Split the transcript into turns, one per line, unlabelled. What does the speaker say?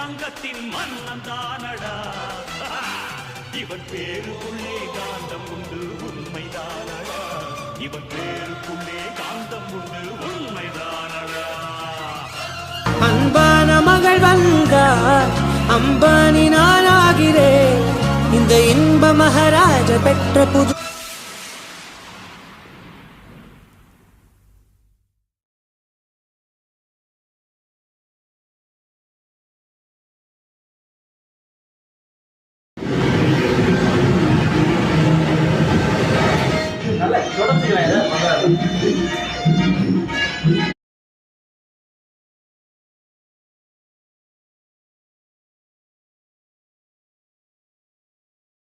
தங்கத்தின் மன்னன் தானடா. இவன் பேருக்குள்ளே காந்தம் உண்டு உண்மைதானடா. இவன் பேருக்குள்ளே காந்தம் உண்டு உண்மைதானடா.
அன்பான மகள் வந்தார், அம்பானி நானாகிறேன். இந்த இன்ப மகாராஜ பெற்ற புது
நல்ல தொடர்ச்சிக்கலாம்.